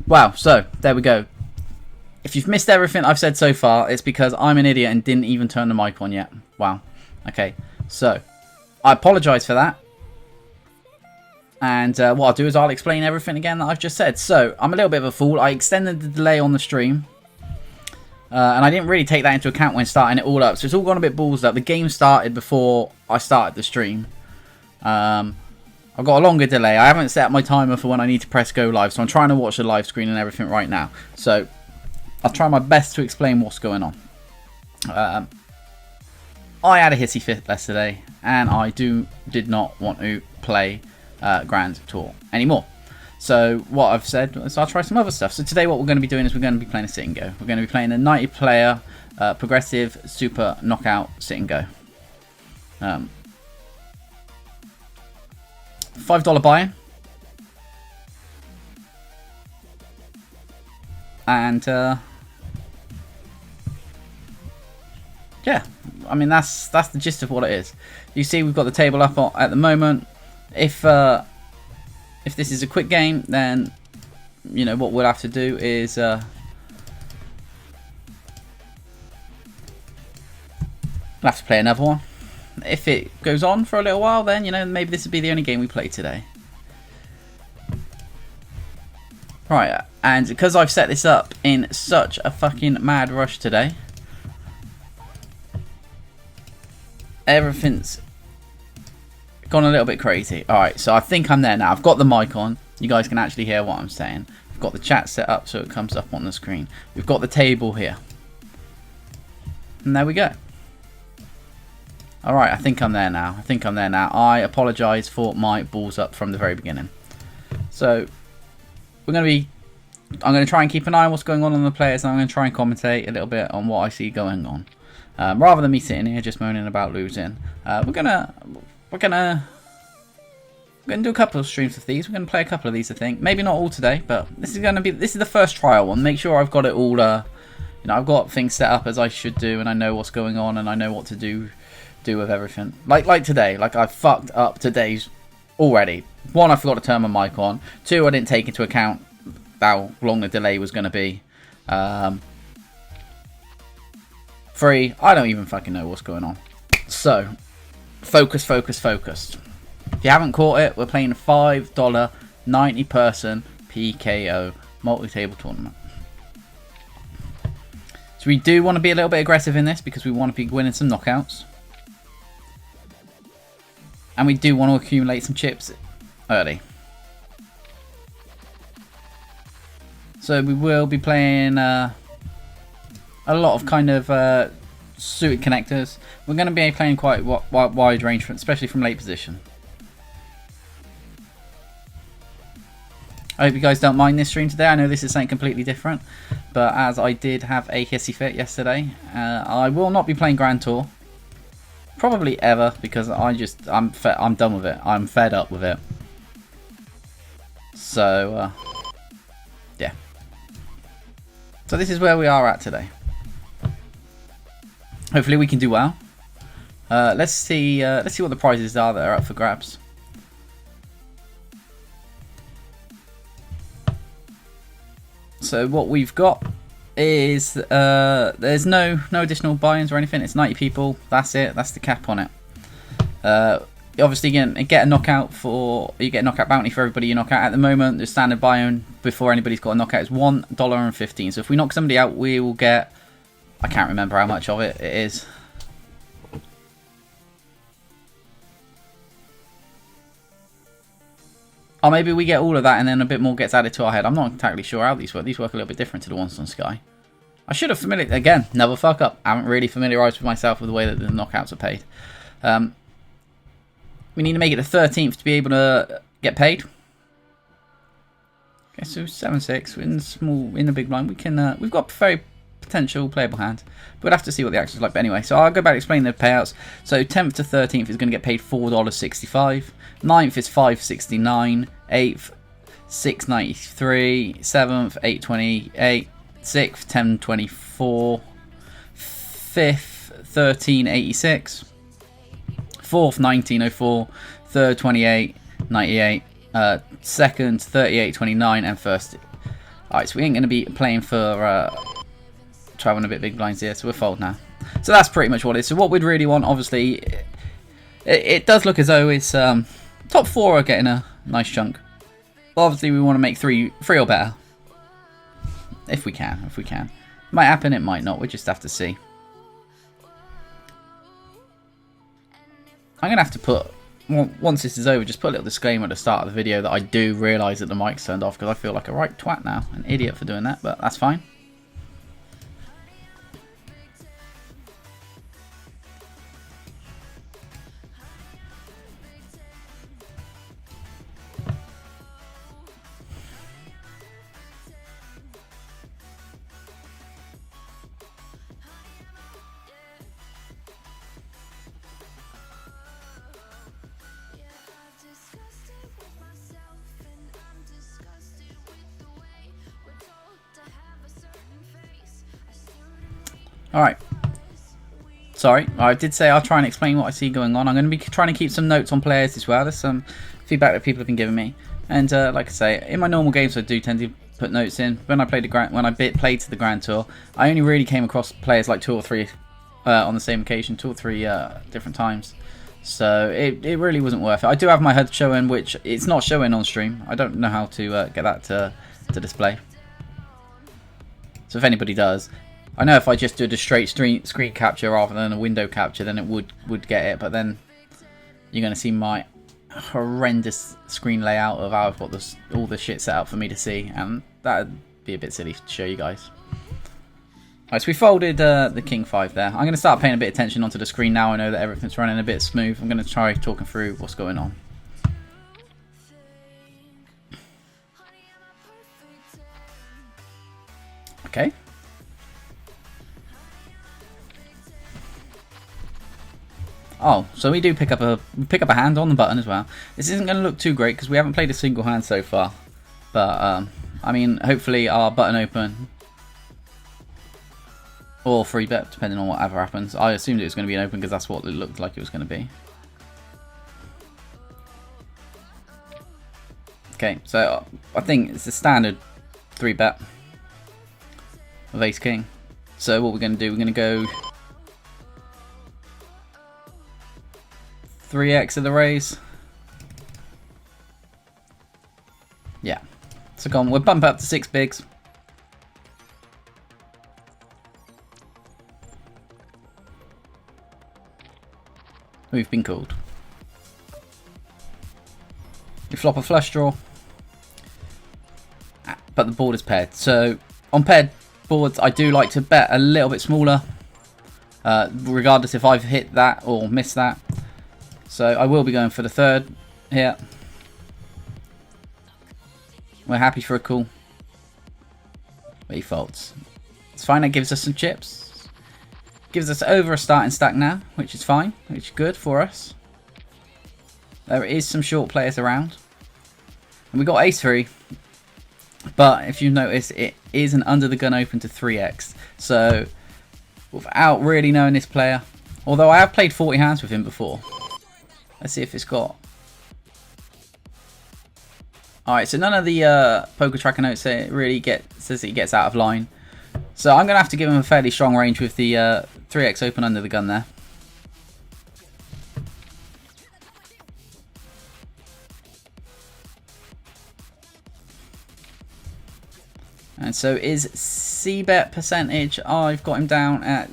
Wow, so there we go. If you've missed everything I've said so far, it's because I'm an idiot and didn't even turn the mic on yet. Wow. Okay, so I apologise for that. And what I'll do is I'll explain everything again that I've just said. So, I'm a little bit of a fool. I extended the delay on the stream. And I didn't really take that into account when starting it all up. So, it's all gone a bit balls up. The game started before I started the stream. I've got a longer delay. I haven't set up my timer for when I need to press go live. So, I'm trying to watch the live screen and everything right now. So, I'll try my best to explain what's going on. I had a hissy fit yesterday. And I did not want to play Grand Tour anymore. So what I've said is I'll try some other stuff. So today what we're going to be doing is we're going to be playing a sit and go. We're going to be playing a 90 player progressive super knockout sit and go. $5 buy-in. And yeah, I mean that's the gist of what it is. You see we've got the table up at the moment. If this is a quick game, then you know what we'll have to do is we'll have to play another one. If it goes on for a little while, then you know maybe this will be the only game we play today. Right, and because I've set this up in such a fucking mad rush today, everything's gone a little bit crazy. Alright, so I think I'm there now. I've got the mic on. You guys can actually hear what I'm saying. I've got the chat set up so it comes up on the screen. We've got the table here. And there we go. Alright, I think I'm there now. I apologise for my balls up from the very beginning. So, I'm going to try and keep an eye on what's going on the players, and I'm going to try and commentate a little bit on what I see going on. Rather than me sitting here just moaning about losing, we're gonna do a couple of streams of these. We're gonna play a couple of these, I think. Maybe not all today, but this is the first trial one. Make sure I've got it all. You know, I've got things set up as I should do, and I know what's going on, and I know what to do with everything. Like today, like I fucked up today's already. One, I forgot to turn my mic on. Two, I didn't take into account how long the delay was gonna be. 3, I don't even fucking know what's going on. So, focus. If you haven't caught it, we're playing a $5 90 person PKO multi-table tournament. So we do want to be a little bit aggressive in this because we want to be winning some knockouts. And we do want to accumulate some chips early. So we will be playing a lot of kind of suited connectors. We're going to be playing quite wide range, especially from late position. I hope you guys don't mind this stream today. I know this is something completely different, but as I did have a hissy fit yesterday, I will not be playing Grand Tour. Probably ever, because I'm done with it. I'm fed up with it. So, yeah. So this is where we are at today. Hopefully we can do well. Let's see what the prizes are that are up for grabs. So what we've got is there's no additional buy-ins or anything. It's 90 people. That's it. That's the cap on it. Obviously, again, you get a knockout bounty for everybody you knock out. At the moment, the standard buy-in before anybody's got a knockout is $1.15. So if we knock somebody out, we will get, I can't remember how much of it is. Or maybe we get all of that and then a bit more gets added to our head. I'm not entirely sure how these work. These work a little bit different to the ones on Sky. I should have again, never fuck up. I haven't really familiarised with myself with the way that the knockouts are paid. We need to make it the 13th to be able to get paid. Okay, so 7-6 in the big blind. We can we've got very potential playable hand. But we'll have to see what the action's like. But anyway, so I'll go back and explain the payouts. So 10th to 13th is going to get paid $4.65. 9th is $5.69. 8th, $6.93. 7th, $8.28. 6th, $10.24. 5th, $13.86. 4th, $19.04. 3rd, $28.98. 2nd, $38.29. And 1st, Alright, so we ain't going to be playing for traveling a bit big blinds here, so we're fold now. So that's pretty much what it is. So what we'd really want, obviously, it does look as though it's top 4 are getting a nice chunk. But obviously we want to make three or better. If we can. It might happen, it might not. We just have to see. I'm going to have to put, once this is over, just put a little disclaimer at the start of the video that I do realise that the mic's turned off, because I feel like a right twat now. An idiot for doing that, but that's fine. Alright. Sorry, I did say I'll try and explain what I see going on. I'm going to be trying to keep some notes on players as well. There's some feedback that people have been giving me. And like I say, in my normal games I do tend to put notes in. When I played to the Grand Tour, I only really came across players like 2 or 3 on the same occasion, 2 or 3 different times. So it really wasn't worth it. I do have my HUD showing, which it's not showing on stream. I don't know how to get that to display. So if anybody does, I know if I just did a straight screen capture rather than a window capture, then it would get it. But then you're going to see my horrendous screen layout of how I've got all the shit set up for me to see, and that'd be a bit silly to show you guys. Alright, so we folded the King 5 there. I'm going to start paying a bit of attention onto the screen now. I know that everything's running a bit smooth. I'm going to try talking through what's going on. Okay. Oh, so we do pick up a hand on the button as well. This isn't going to look too great because we haven't played a single hand so far. But I mean, hopefully our button open or free bet, depending on whatever happens. I assumed it was going to be an open because that's what it looked like it was going to be. Okay, so I think it's the standard 3 bet of Ace King. So what we're going to do, we're going to go 3x of the raise. Yeah. So go on, we'll bump up to 6 bigs. We've been called. We flop a flush draw. But the board is paired. So on paired boards, I do like to bet a little bit smaller. Regardless if I've hit that or missed that. So I will be going for the 3rd here. We're happy for a call. But he folds. It's fine, that gives us some chips. Gives us over a starting stack now, which is fine, which is good for us. There is some short players around. And we got ace 3. But if you notice, it is an under the gun open to 3x. So without really knowing this player, although I have played 40 hands with him before. Let's see if it's got. Alright, so none of the poker tracker notes say it really says that he gets out of line. So I'm going to have to give him a fairly strong range with the 3x open under the gun there. And so is C-bet percentage, I've got him down at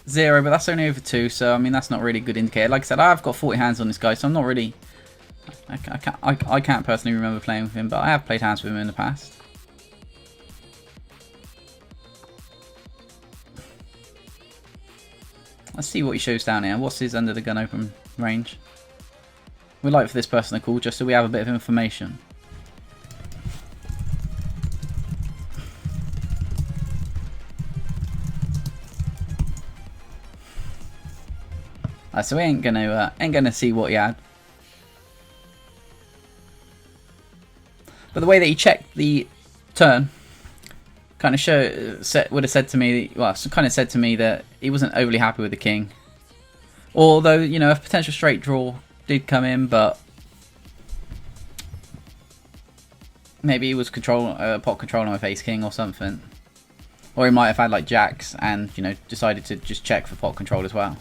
0, but that's only over 2, so I mean that's not really a good indicator. Like I said, I've got 40 hands on this guy, so I'm not really. I can't personally remember playing with him, but I have played hands with him in the past. Let's see what he shows down here. What's his under the gun open range? We'd like for this person to call just so we have a bit of information. So we ain't gonna see what he had. But the way that he checked the turn kind of would have said to me, well, kind of said to me that he wasn't overly happy with the king. Although, you know, a potential straight draw did come in, but Maybe he was pot controlling with ace king or something. Or he might have had like jacks and, you know, decided to just check for pot control as well.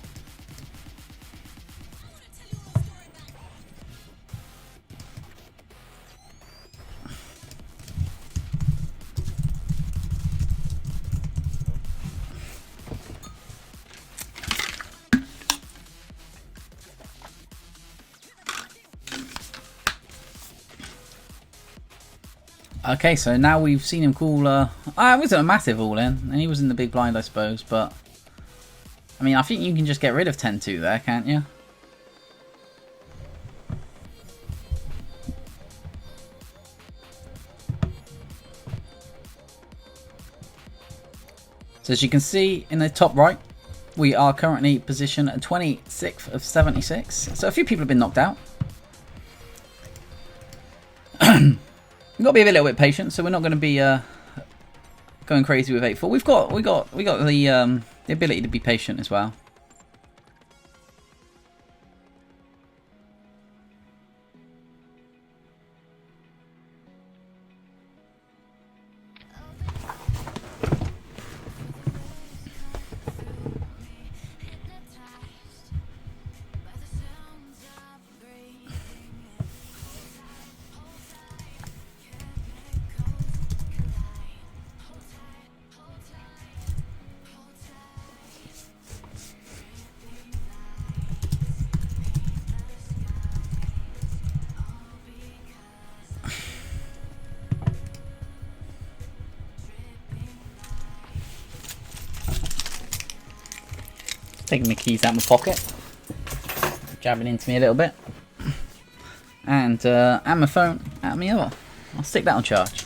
Okay, so now we've seen him call, it wasn't a massive all-in, and he was in the big blind, I suppose, but, I mean, I think you can just get rid of 10-2 there, can't you? So as you can see in the top right, we are currently positioned at 26th of 76, so a few people have been knocked out. We've got to be a little bit patient, so we're not going to be going crazy with 8-4. We got the ability to be patient as well. Taking my keys out of my pocket, jabbing into me a little bit, and my phone out of my other. I'll stick that on charge.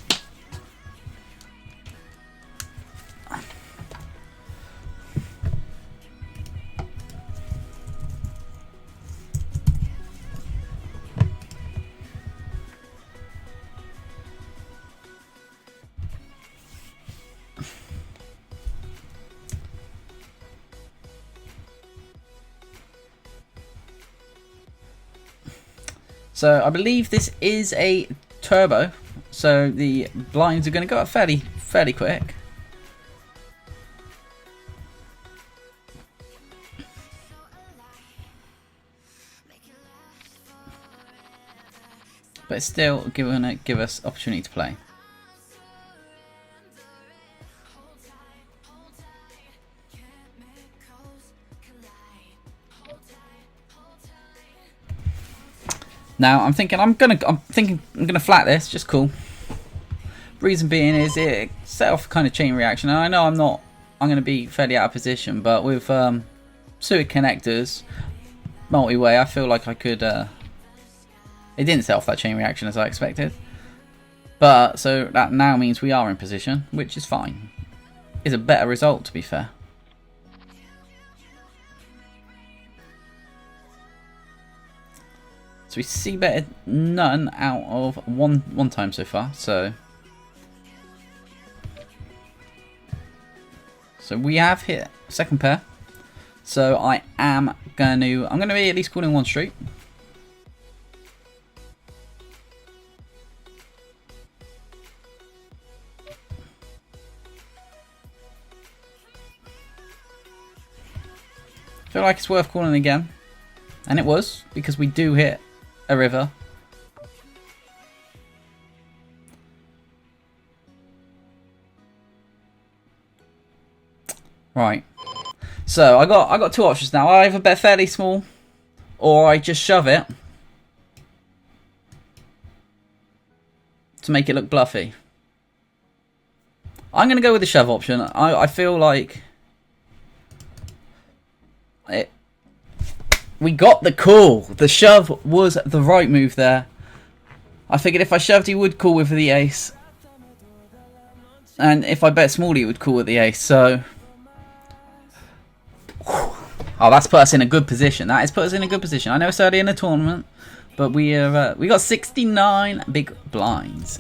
So I believe this is a turbo, so the blinds are going to go up fairly quick. But it's still going to give us opportunity to play. Now I'm thinking I'm gonna flat this, just cool. Reason being is it set off kind of chain reaction, and I know I'm gonna be fairly out of position, but with suited connectors, multi-way, I feel like I could. It didn't set off that chain reaction as I expected, but so that now means we are in position, which is fine. Is a better result, to be fair. So we see better none out of one time so far. So we have hit second pair. So I'm gonna be at least calling one street. Feel like it's worth calling again, and it was, because we do hit a river. Right. So I got two options now. I either bet fairly small, or I just shove it to make it look bluffy. I'm gonna go with the shove option. I feel like we got the call. The shove was the right move there. I figured if I shoved, he would call with the ace. And if I bet small, he would call with the ace. So, oh, that's put us in a good position. That has put us in a good position. I know it's early in the tournament, but we got 69 big blinds.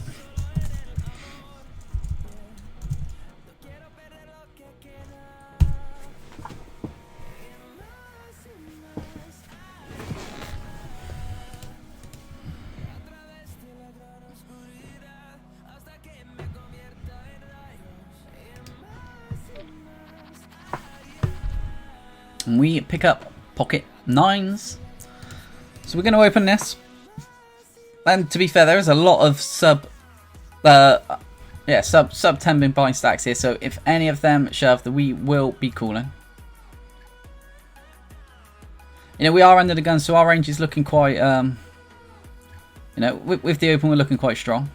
And we pick up pocket 9s. So we're going to open this. And to be fair, there is a lot of sub 10 bin buy stacks here. So if any of them shove, we will be calling. You know, we are under the gun, so our range is looking quite, you know, with the open, we're looking quite strong.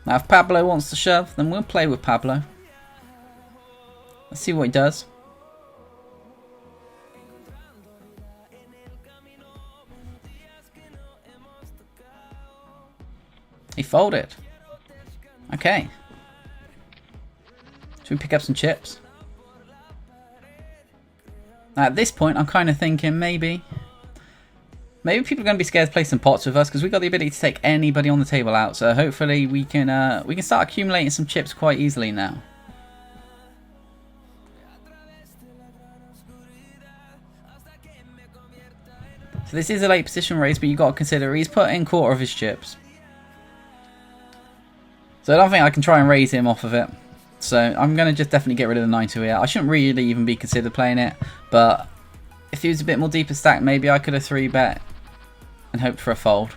Now, if Pablo wants to shove, then we'll play with Pablo. Let's see what he does. He folded. Okay. Should we pick up some chips? At this point, I'm kind of thinking maybe people are going to be scared to play some pots with us because we've got the ability to take anybody on the table out. So hopefully we can start accumulating some chips quite easily now. So this is a late position raise, but you've got to consider he's put in quarter of his chips. So I don't think I can try and raise him off of it. So I'm going to just definitely get rid of the 9-2 here. I shouldn't really even be considered playing it. But if he was a bit more deeper stacked, maybe I could have 3-bet and hoped for a fold.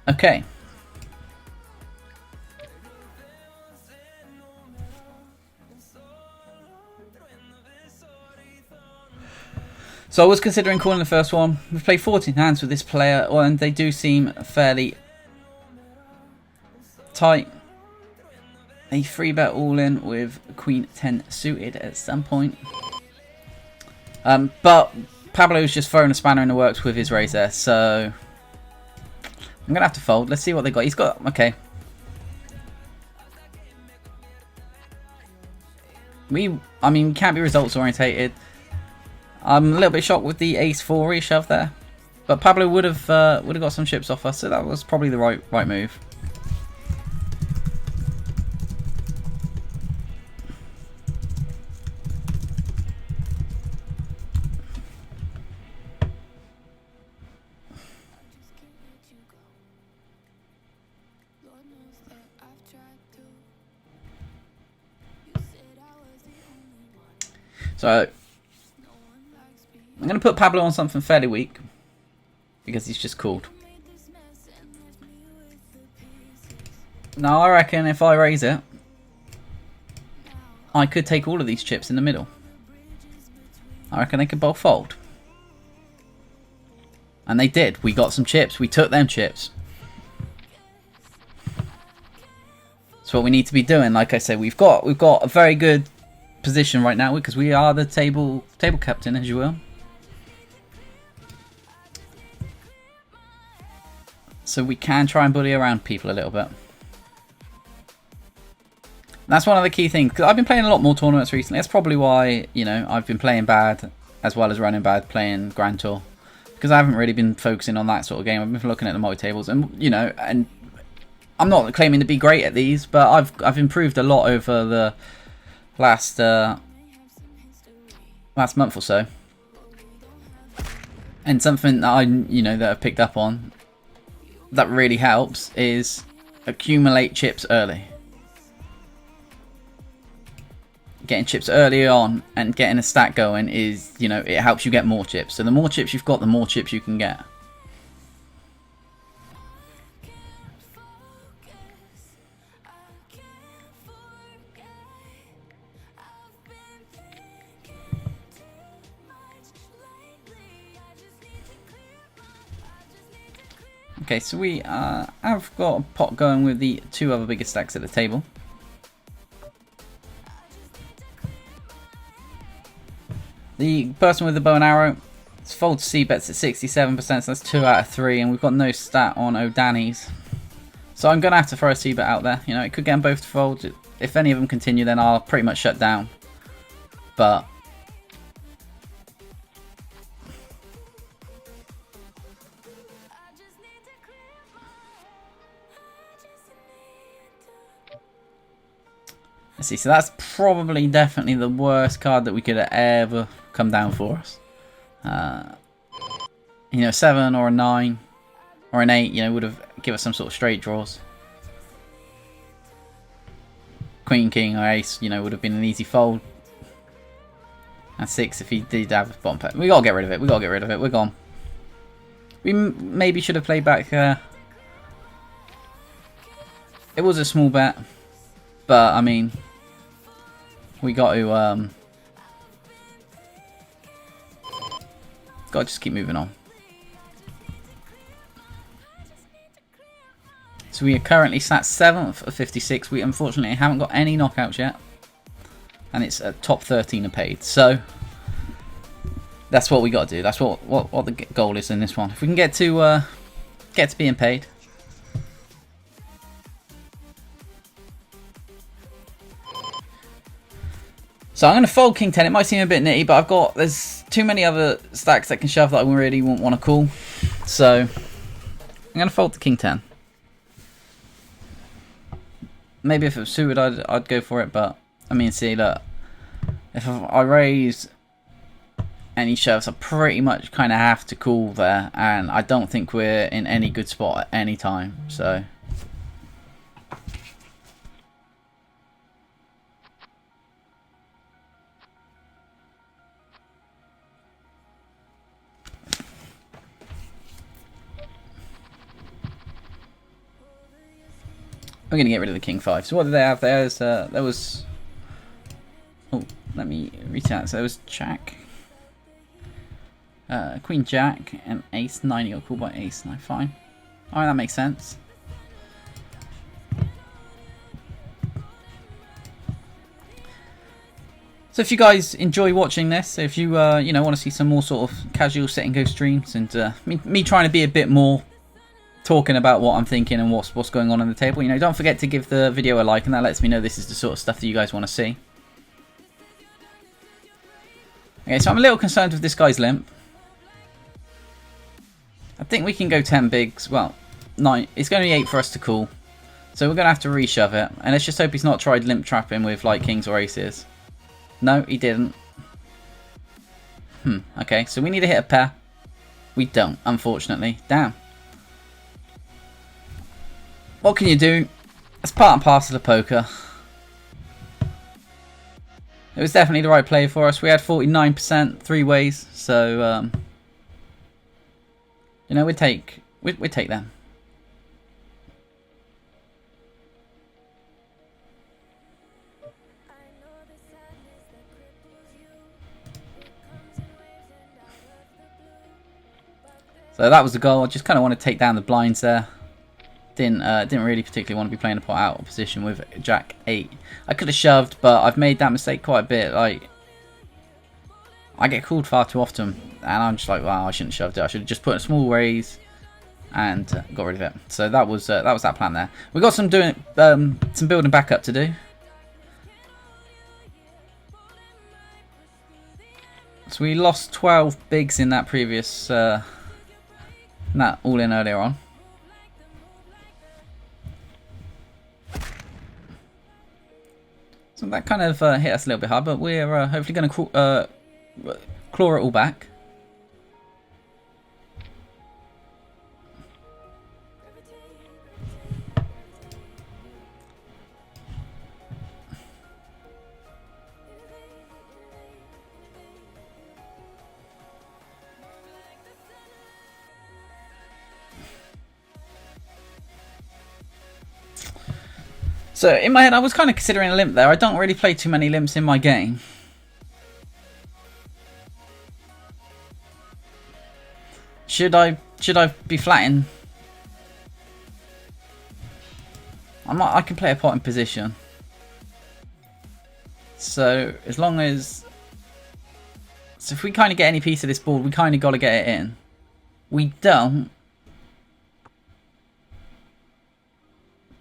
Okay. So I was considering calling the first one. We've played 14 hands with this player, and they do seem fairly tight. A 3-bet all in with Queen 10 suited at some point. But Pablo's just throwing a spanner in the works with his raise there, so I'm gonna have to fold. Let's see what they got. He's got okay. I mean, we can't be results orientated. I'm a little bit shocked with the ace-4 reshove there, but Pablo would have got some chips off us, so that was probably the right move. So I'm going to put Pablo on something fairly weak because he's just called. Now I reckon if I raise it, I could take all of these chips in the middle. I reckon they could both fold. And they did. We got some chips. We took them chips. That's what we need to be doing. Like I said, we've got a very good position right now because we are the table captain, as you will. So we can try and bully around people a little bit. That's one of the key things, because I've been playing a lot more tournaments recently. That's probably why, you know, I've been playing bad as well as running bad, playing Grand Tour. Because I haven't really been focusing on that sort of game. I've been looking at the multi-tables, and, you know, and I'm not claiming to be great at these, but I've improved a lot over the last month or so. And something that that I've picked up on that really helps is accumulate chips early. Getting chips early on and getting a stack going is, you know, it helps you get more chips. So the more chips you've got, the more chips you can get. Okay, so we have got a pot going with the two other biggest stacks at the table. The person with the bow and arrow, it's fold to C-bets at 67%, so that's 2 out of 3, and we've got no stat on O'Danny's. So I'm going to have to throw a C-bet out there. You know, it could get them both to fold. If any of them continue, then I'll pretty much shut down. But Let's see, so that's probably definitely the worst card that we could have ever come down for us. You know, 7 or a 9 or an 8, you know, would have given us some sort of straight draws. Queen, king, or ace, you know, would have been an easy fold. And 6 if he did have a bottom pair. We gotta get rid of it. We gotta get rid of it. We're gone. We maybe should have played back there. It was a small bet, but I mean, we got to gotta just keep moving on. So we are currently sat 7th of 56. We unfortunately haven't got any knockouts yet. And it's a top 13 are paid. So that's what we got to do. That's what the goal is in this one. If we can get to being paid. So I'm going to fold King 10. It might seem a bit nitty, but there's too many other stacks that can shove that I really won't want to call. So I'm going to fold the King 10. Maybe if it was suited, I'd go for it, but I mean, see, look, if I raise any shoves, I pretty much kind of have to call there, and I don't think we're in any good spot at any time. So we're going to get rid of the King 5. So what did they have? There was... Oh, let me retouch. So there was Jack. Queen Jack and Ace 9. You got called by Ace 9. Fine. Alright, that makes sense. So if you guys enjoy watching this, if you you know, want to see some more sort of casual sit and go streams, and me trying to be a bit more talking about what I'm thinking and what's going on the table, you know, don't forget to give the video a like, and that lets me know this is the sort of stuff that you guys want to see. Okay, so I'm a little concerned with this guy's limp. I think we can go 10 bigs. Well, 9. It's going to be 8 for us to call, so we're going to have to reshove it. And let's just hope he's not tried limp trapping with like kings or aces. No, he didn't. Okay, so we need to hit a pair. We don't, unfortunately. Damn. What can you do? It's part and parcel of poker. It was definitely the right play for us. We had 49% 3 ways, so you know, we'd take them. So that was the goal. I just kind of want to take down the blinds there. Didn't really particularly want to be playing a pot out of position with Jack 8. I could have shoved, but I've made that mistake quite a bit. Like, I get called far too often, and I'm just like, wow, I shouldn't have shoved it. I should have just put a small raise and got rid of it. So that was that plan there. We got some building back up to do. So we lost 12 bigs in that previous that all in earlier on. So that kind of hit us a little bit hard, but we're hopefully going to claw it all back. So in my head, I was kind of considering a limp there. I don't really play too many limps in my game. Should I be flatting? I can play a pot in position. So as long as, so if we kind of get any piece of this board, we kind of got to get it in. We don't.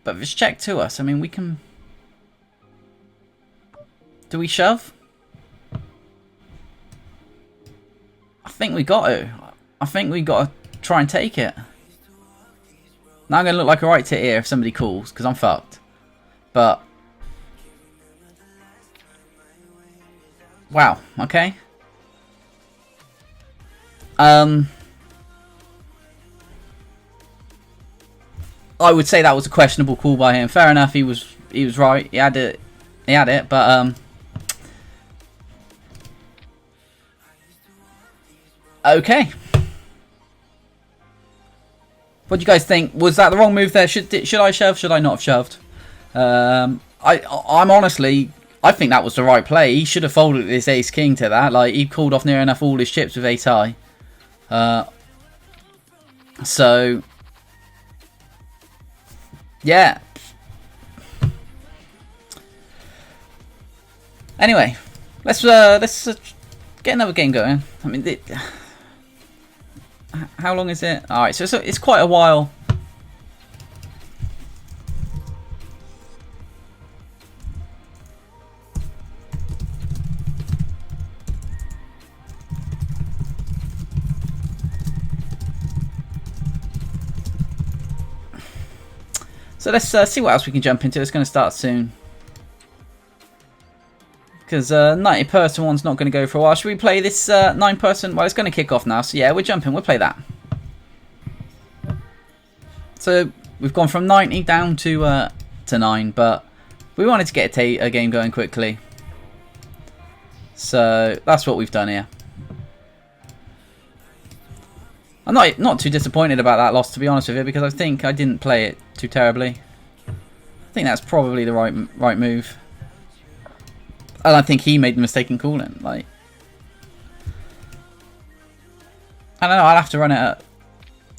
But if it's checked to us, I mean, we can... Do we shove? I think we got to. I think we got to try and take it. Now I'm going to look like a right tit here if somebody calls, because I'm fucked. But Wow, okay. I would say that was a questionable call by him. Fair enough, he was right. He had it, but okay. What do you guys think? Was that the wrong move there? Should I shove? Should I not have shoved? I'm honestly, I think that was the right play. He should have folded this ace king to that. Like, he called off near enough all his chips with ace high. So yeah. Anyway, let's get another game going. I mean, how long is it? All right, so it's quite a while. So let's see what else we can jump into. It's going to start soon. Because 90 person one's not going to go for a while. Should we play this 9 person? Well, it's going to kick off now. So yeah, we're jumping. We'll play that. So we've gone from 90 down to 9. But we wanted to get a game going quickly. So that's what we've done here. I'm not too disappointed about that loss, to be honest with you, because I think I didn't play it too terribly. I think that's probably the right move. And I think he made the mistake in calling. Like, I don't know. I'll have to run it at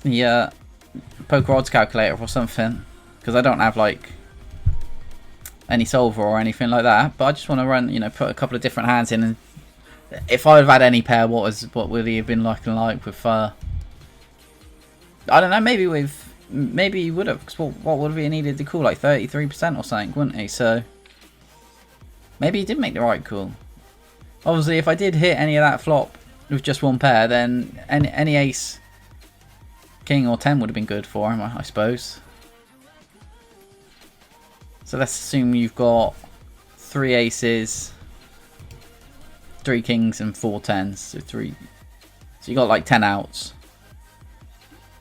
the poker odds calculator or something, because I don't have like any solver or anything like that. But I just want to run, you know, put a couple of different hands in, and if I would have had any pair, what would he have been looking like with? I don't know. Maybe he would have. Because what would have he needed to call, like 33% or something, wouldn't he? So maybe he did make the right call. Obviously, if I did hit any of that flop with just one pair, then any ace, king or 10 would have been good for him, I suppose. So let's assume you've got 3 aces, 3 kings and 4 tens. So you got like 10 outs.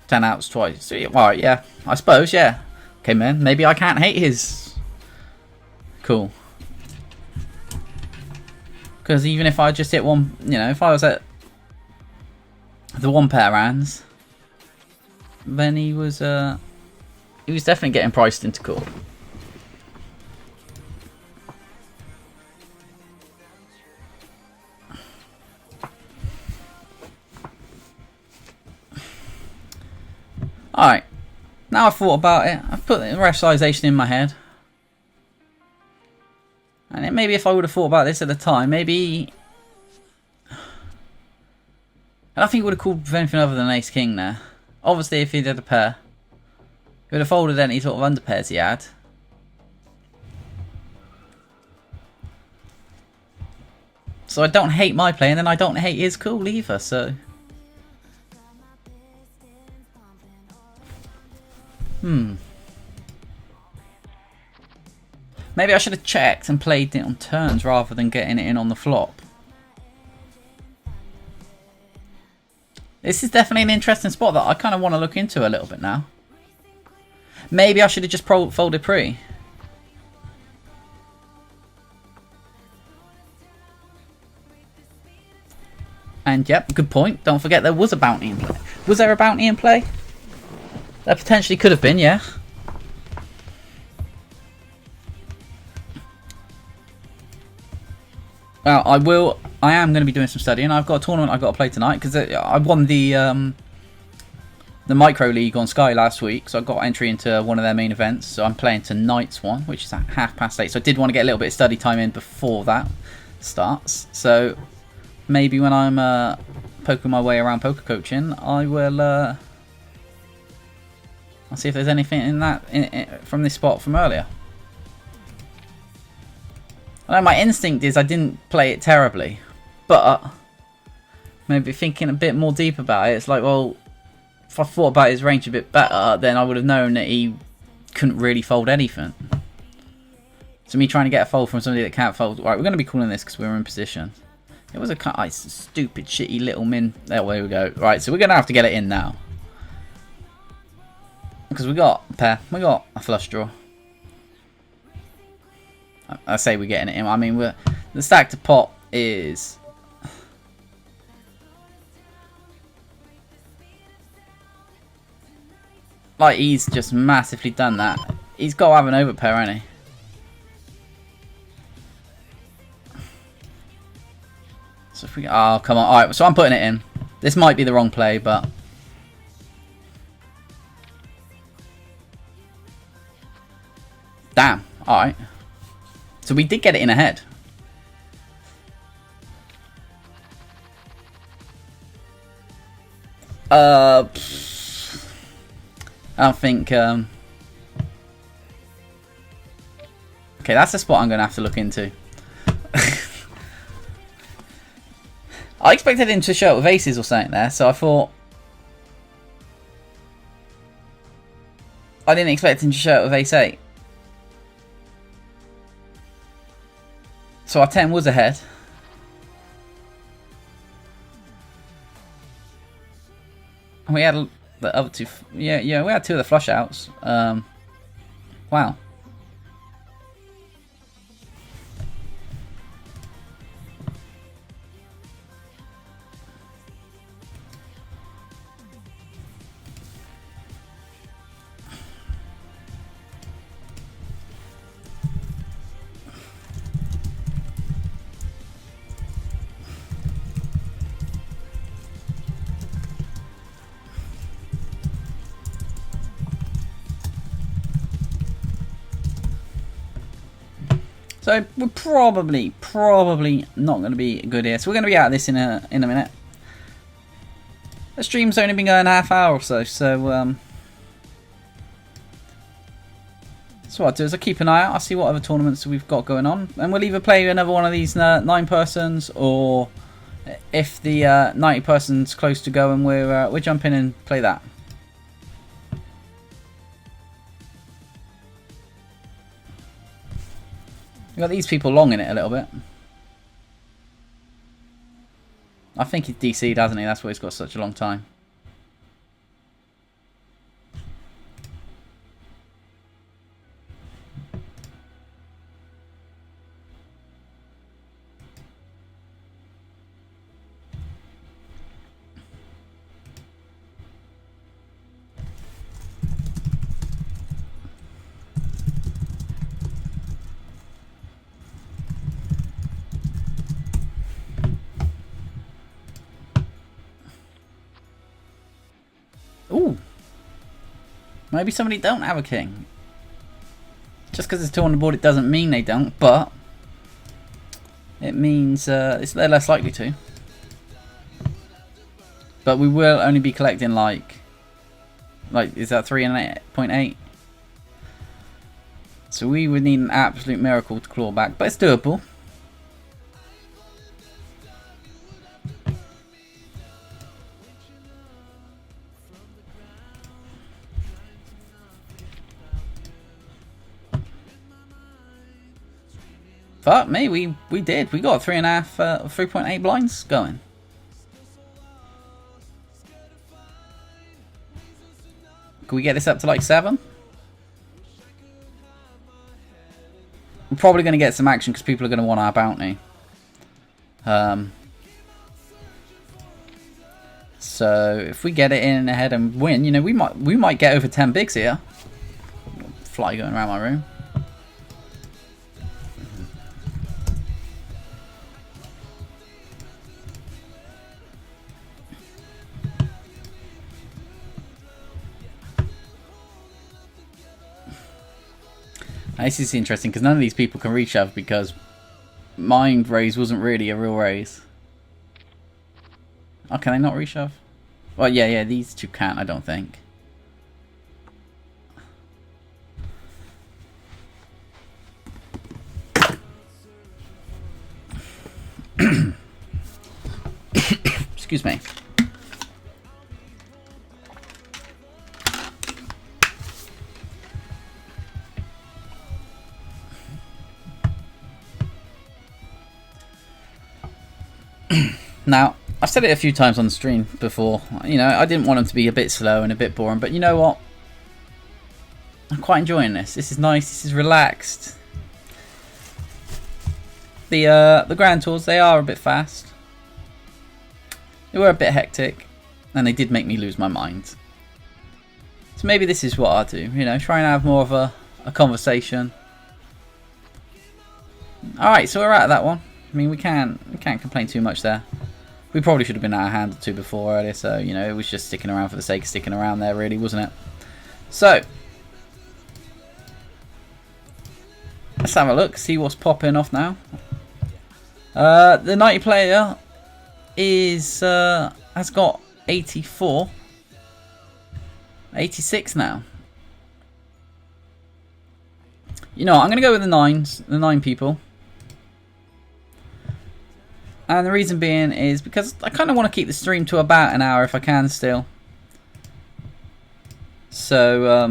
10 outs twice. So, right, yeah. I suppose, yeah. Okay, man. Maybe I can't hate his. Cool. Because even if I just hit one, you know, if I was at the 1 pair hands, then he was definitely getting priced into call. Alright, now I've thought about it, I've put the rationalisation in my head. And maybe if I would have thought about this at the time, maybe... I don't think he would have called for anything other than ace king there. Obviously, if he did a pair, he would have folded any sort of underpairs he had. So I don't hate my play, and then I don't hate his call either, so... Maybe I should have checked and played it on turns rather than getting it in on the flop. This is definitely an interesting spot that I kind of want to look into a little bit now. Maybe I should have just folded pre. And yep, good point. Don't forget there was a bounty in play. Was there a bounty in play? There potentially could have been, yeah. Well, I am going to be doing some studying. I've got a tournament I've got to play tonight because I won the micro league on Sky last week, so I got entry into one of their main events. So I'm playing tonight's one, which is at 8:30. So I did want to get a little bit of study time in before that starts. So maybe when I'm poking my way around poker coaching, I will. I'll see if there's anything in that from this spot from earlier. I know my instinct is I didn't play it terribly, but maybe thinking a bit more deep about it, it's like, well, if I thought about his range a bit better, then I would have known that he couldn't really fold anything. So me trying to get a fold from somebody that can't fold. Right, we're going to be calling this because we're in position. It was a stupid, shitty little min. There we go. Right, so we're going to have to get it in now. Because we got a pair. We got a flush draw. I say we're getting it in. I mean, the stack to pot is... Like, he's just massively done that. He's got to have an overpair, hasn't he? So if we... Oh, come on. Alright, so I'm putting it in. This might be the wrong play, but... Damn. Alright. So we did get it in ahead. I don't think... Okay, that's a spot I'm going to have to look into. I expected him to show up with aces or something there, so I thought... I didn't expect him to show up with ace-8. So our 10 was ahead. And we had the other two... Yeah, we had two of the flush outs. Wow. So we're probably not going to be good here. So we're going to be out of this in a minute. The stream's only been going a half hour or so. So what I'll do is I'll keep an eye out. I'll see what other tournaments we've got going on, and we'll either play another one of these 9-persons, or if the 90 persons close to going, we're jumping in and play that. We've got these people long in it a little bit. I think he's DC'd, hasn't he? That's why he's got such a long time. Ooh. Maybe somebody don't have a king. Just because there's 2 on the board, it doesn't mean they don't, but it means they're less likely to. But we will only be collecting like is that 3.8? So we would need an absolute miracle to claw back, but it's doable. But me, we did. We got 3.8 blinds going. Can we get this up to like 7? We're probably going to get some action because people are going to want our bounty. So if we get it in ahead and win, you know, we might get over 10 bigs here. Fly going around my room. This is interesting because none of these people can reshove because mine raise wasn't really a real raise. Oh, can they not reshove? Well, yeah, these two can't, I don't think. Excuse me. Now, I've said it a few times on the stream before. You know, I didn't want them to be a bit slow and a bit boring, but you know what? I'm quite enjoying this. This is nice. This is relaxed. The Grand Tours, they are a bit fast. They were a bit hectic, and they did make me lose my mind. So maybe this is what I'll do. You know, try and have more of a conversation. All right, so we're out of that one. I mean, we can't complain too much there. We probably should have been out a hand or two before earlier, so you know, it was just sticking around for the sake of sticking around there, really, wasn't it? So let's have a look, see what's popping off now. The 90 player is has got 84, 86 now. You know what, I'm gonna go with the 9s, the 9 people. And the reason being is because I kind of want to keep the stream to about an hour if I can still. So,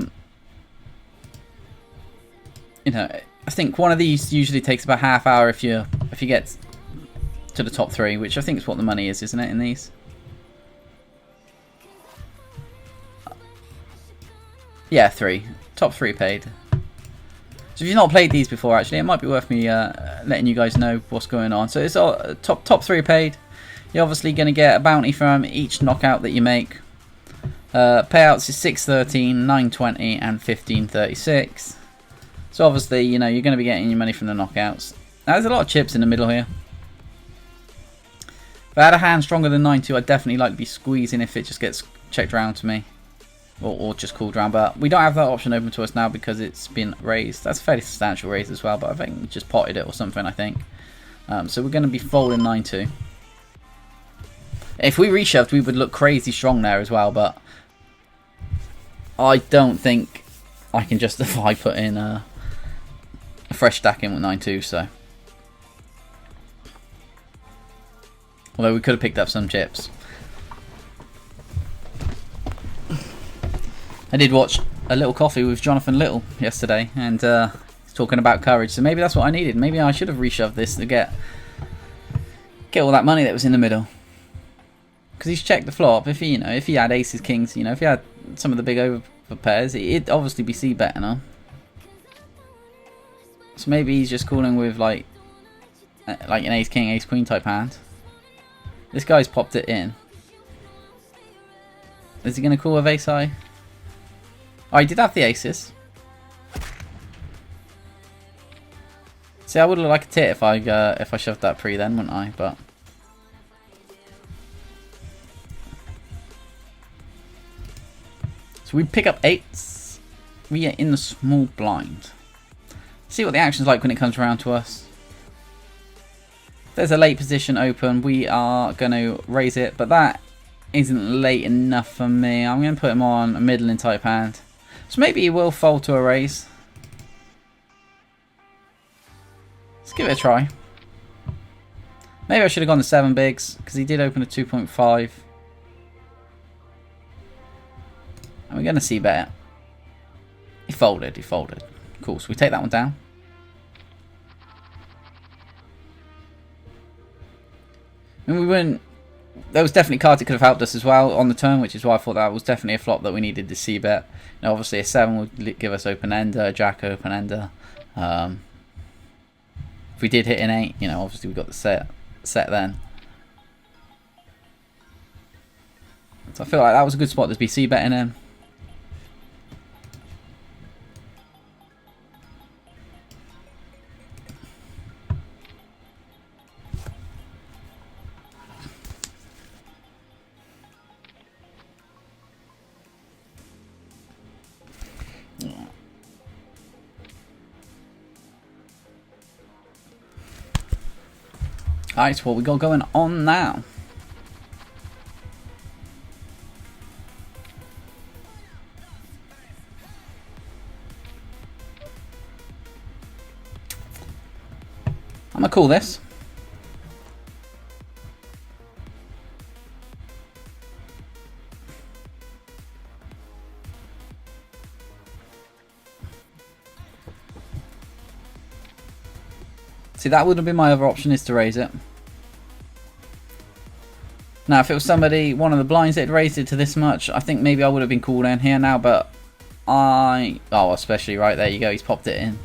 you know, I think one of these usually takes about half hour if you get to the top 3, which I think is what the money is, isn't it, in these? Yeah, 3. Top 3 paid. So if you've not played these before, actually, it might be worth me letting you guys know what's going on. So it's all top 3 paid. You're obviously going to get a bounty from each knockout that you make. Payouts is 6.13, 9.20, and 15.36. So obviously, you know, you're going to be getting your money from the knockouts. Now, there's a lot of chips in the middle here. If I had a hand stronger than 9.2, I'd definitely like to be squeezing if it just gets checked around to me. Or just called around, but we don't have that option open to us now because it's been raised. That's a fairly substantial raise as well, but I think we just potted it or something, I think. So we're going to be folding 9-2. If we reshoved, we would look crazy strong there as well, but I don't think I can justify putting a fresh stack in with 9-2, so. Although we could have picked up some chips. I did watch A Little Coffee with Jonathan Little yesterday, and he's talking about courage, so maybe that's what I needed. Maybe I should have reshoved this to get all that money that was in the middle. Because he's checked the flop. If he, you know, if he had aces, kings, you know, if he had some of the big over pairs, it'd obviously be C betting on. So maybe he's just calling with like an ace king, ace queen type hand. This guy's popped it in. Is he going to call with ace high? Oh, he did have the aces. See, I would look like a tit if I shoved that pre then, wouldn't I? But so we pick up 8s. We are in the small blind. See what the action's like when it comes around to us. There's a late position open. We are going to raise it, but that isn't late enough for me. I'm going to put him on a middling type hand. So maybe he will fold to a raise. Let's give it a try. Maybe I should have gone to 7 bigs, because he did open a 2.5. And we're going to see bet. He folded. Cool, so we take that one down. I mean, we wouldn't... There was definitely cards that could have helped us as well on the turn, which is why I thought that was definitely a flop that we needed to see bet. Now, obviously, a 7 would give us open ender, jack open ender. If we did hit an 8, you know, obviously we got the set then. So I feel like that was a good spot to be C betting in. Alright, so what we got going on now? I'm gonna call this. See, that would have been my other option, is to raise it. Now, if it was somebody, one of the blinds that had raised it to this much, I think maybe I would have been called in here now, but oh, especially right there you go, he's popped it in.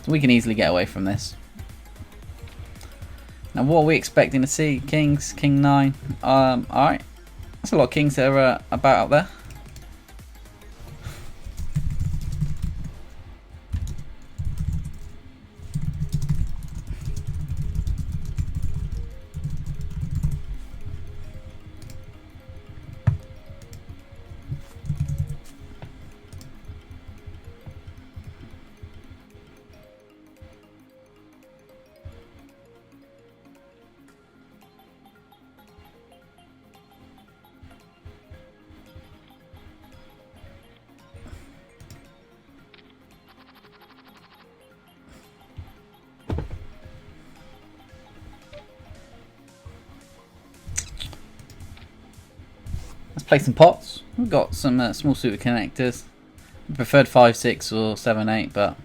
So we can easily get away from this. Now, what are we expecting to see? Kings, King 9. Alright. That's a lot of kings that are about out there. Let's play some pots. We've got some small suited connectors. I preferred 5, 6 or 7, 8, but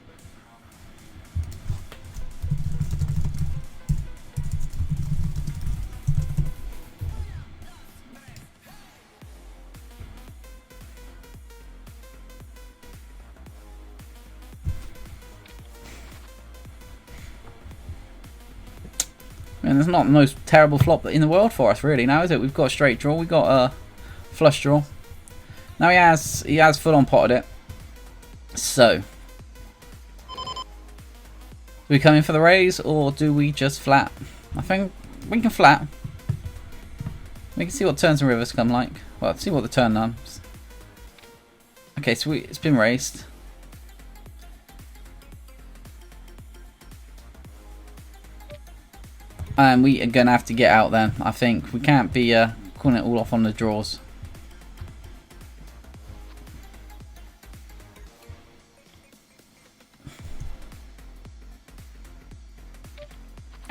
and it's not the most terrible flop in the world for us, really. Now, is it? We've got a straight draw. We've got a flush draw. Now he has full on potted it. So, do we come in for the raise or do we just flat? I think we can flat. We can see what turns and rivers come like. Well, let's see what the turn comes. Okay, so it's been raised. And we are going to have to get out then. I think we can't be calling it all off on the draws.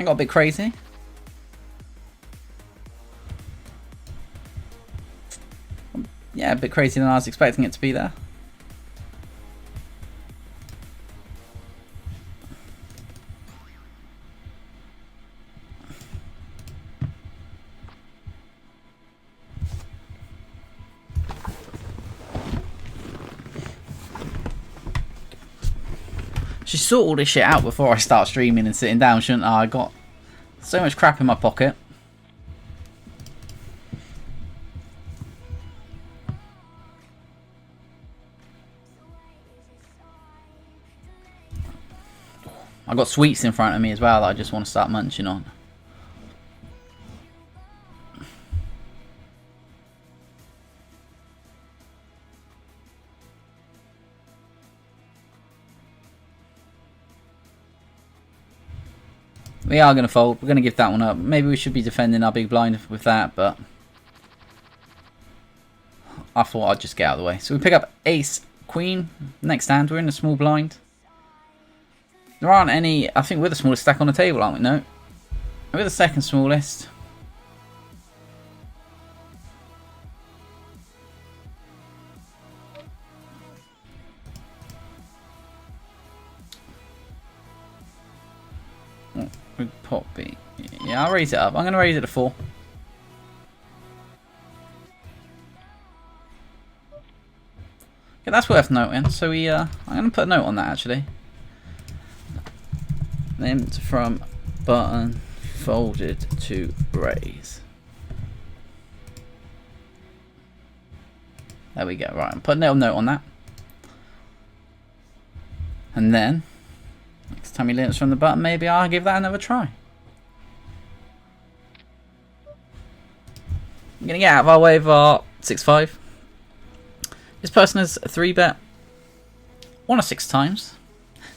I got a bit crazy. Yeah, a bit crazier than I was expecting it to be there. Should sort all this shit out before I start streaming and sitting down, shouldn't I? I got so much crap in my pocket. I got sweets in front of me as well that I just want to start munching on. We are going to fold. We're going to give that one up. Maybe we should be defending our big blind with that, but I thought I'd just get out of the way. So we pick up ace, queen. Next hand, we're in a small blind. There aren't any... I think we're the smallest stack on the table, aren't we? No. We're the second smallest. Pot B. Yeah, I'll raise it up. I'm going to raise it to 4. Yeah, that's worth noting. So we, I'm going to put a note on that actually. Named from button folded to raise. There we go. Right, I'm putting a little note on that. And then next time he limits from the button, maybe I'll give that another try. I'm going to get out of our way of our 6-5. This person has a 3-bet 1 or 6 times.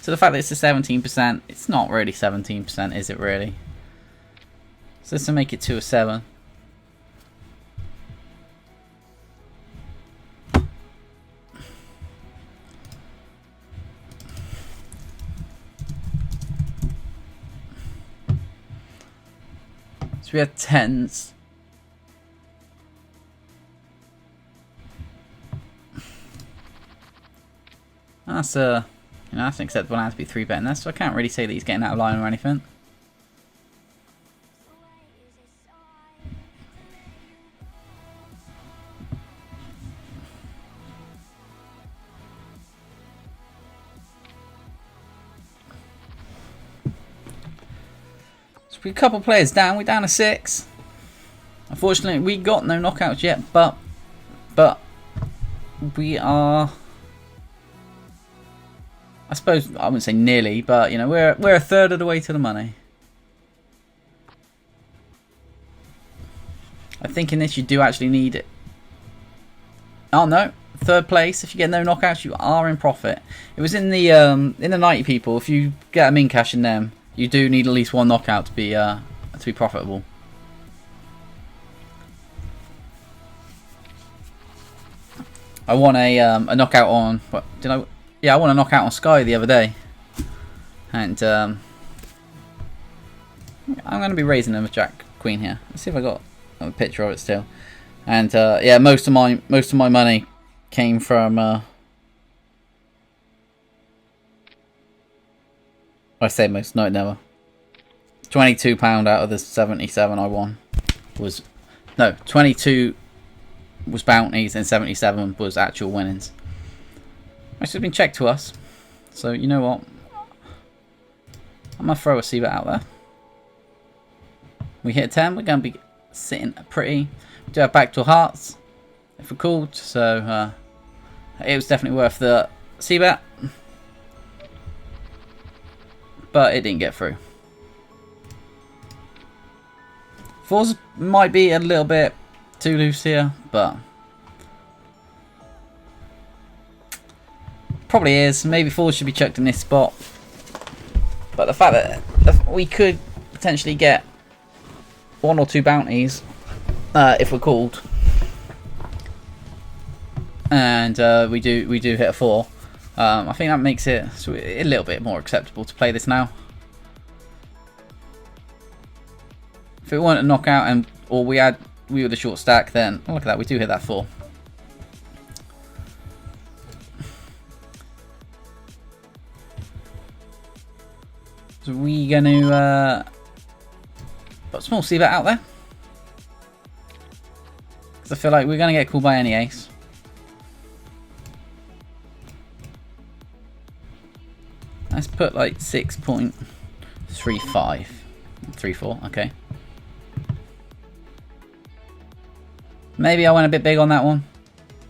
So the fact that it's a 17%, it's not really 17%, is it really? So this will make it 2 or 7. So we had 10s. That's a You know, that's an acceptable hand to be 3-betting this, so I can't really say that he's getting out of line or anything. So we're a couple players down. We're down to 6. Unfortunately, we got no knockouts yet, but we are. I suppose I wouldn't say nearly, but you know we're a third of the way to the money. I think in this you do actually need it. Oh no, 3rd place. If you get no knockouts, you are in profit. It was in the 90 people. If you get a min cash in them, you do need at least 1 knockout to be profitable. I won a knockout on. What did I? Yeah, I won a knockout on Sky the other day, and I'm going to be raising them with Jack Queen here. Let's see if I got a picture of it still. And yeah, most of my money came from. I say most, no, never. £22 out of the 77 I won was 22 was bounties and 77 was actual winnings. Which has been checked to us. So you know what? I'm gonna throw a C-bet out there. We hit 10, we're gonna be sitting pretty. We do have backdoor hearts if we're called, so it was definitely worth the C-bet. But it didn't get through. 4s might be a little bit too loose here, but probably is. Maybe 4s should be chucked in this spot. But the fact that we could potentially get 1 or 2 bounties if we're called, and we do hit a 4. I think that makes it a little bit more acceptable to play this now. If it weren't a knockout or we were the short stack, then oh, look at that, we do hit that 4. So we gonna put a small C-bet out there, because I feel like we're gonna get called by any ace. Let's put like 6.35, 34. Okay. Maybe I went a bit big on that one,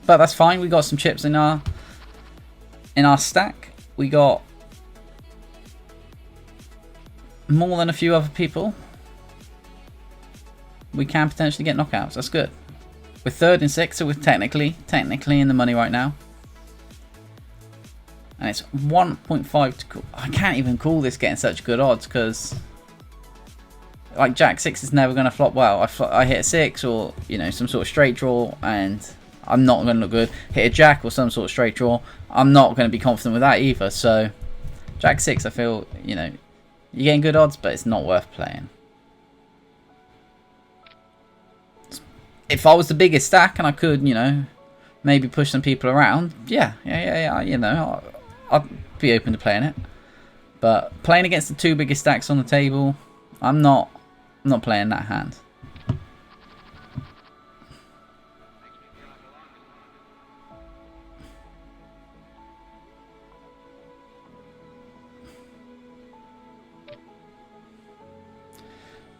but that's fine. We got some chips in our stack. We got more than a few other people. We can potentially get knockouts. That's good. We're 3rd and 6th, so we're technically in the money right now. And it's 1.5 to call. I can't even call this getting such good odds, because like Jack 6 is never going to flop well. I hit a 6 or some sort of straight draw, and I'm not going to look good. Hit a Jack or some sort of straight draw, I'm not going to be confident with that either. So Jack 6, I feel you're getting good odds, but it's not worth playing. If I was the biggest stack and I could maybe push some people around, yeah, I'd be open to playing it. But playing against the 2 biggest stacks on the table, I'm not playing that hand.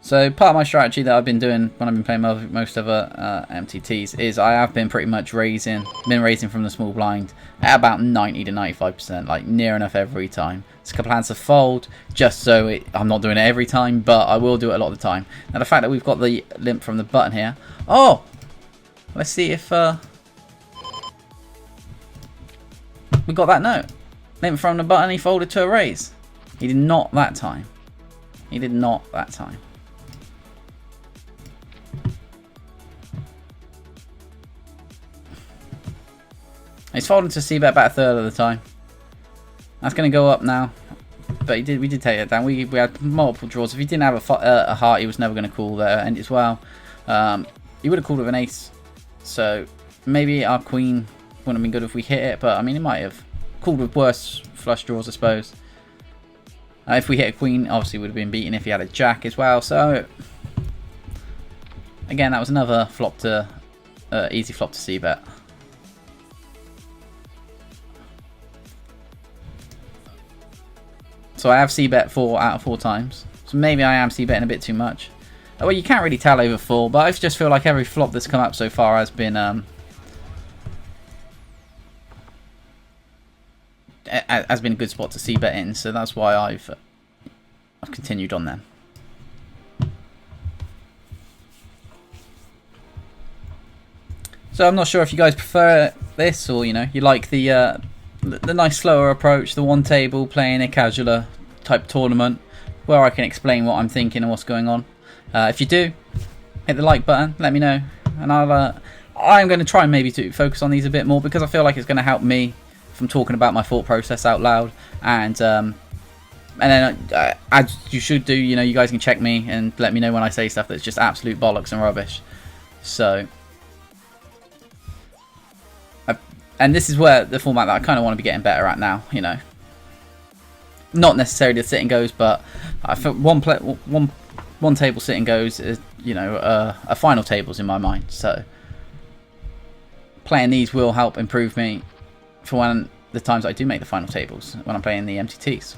So part of my strategy that I've been doing when I've been playing most other MTTs is I have been pretty much raising from the small blind at about 90 to 95%, like near enough every time. It's a couple hands to fold, just so I'm not doing it every time, but I will do it a lot of the time. Now the fact that we've got the limp from the button here, oh, let's see if we got that note. Limp from the button, he folded to a raise. He did not that time. He did not that time. He's folding to C-bet about a third of the time. That's going to go up now, but we did take it down. We had multiple draws. If he didn't have a heart, he was never going to call there end as well. He would have called with an ace, so maybe our queen wouldn't have been good if we hit it, but I mean it might have. called with worse flush draws, I suppose. If we hit a queen, obviously would have been beaten if he had a jack as well. So again, that was another flop to easy flop to c-bet. So I have c-bet 4 out of 4 times. So maybe I am c-betting a bit too much. Well, you can't really tell over 4, but I just feel like every flop that's come up so far has been a good spot to c-bet in. So that's why I've continued on them. So I'm not sure if you guys prefer this, or you like the nice slower approach, the one table playing a casualer type tournament where I can explain what I'm thinking and what's going on. If you do, hit the like button, let me know, and I'm going to try maybe to focus on these a bit more, because I feel like it's going to help me from talking about my thought process out loud, and then as you should do, you guys can check me and let me know when I say stuff that's just absolute bollocks and rubbish. So and this is where the format that I kind of want to be getting better at now, not necessarily the sit and goes, but I feel one table sit and goes is, a final tables in my mind. So playing these will help improve me for when the times I do make the final tables, when I'm playing the MTTs.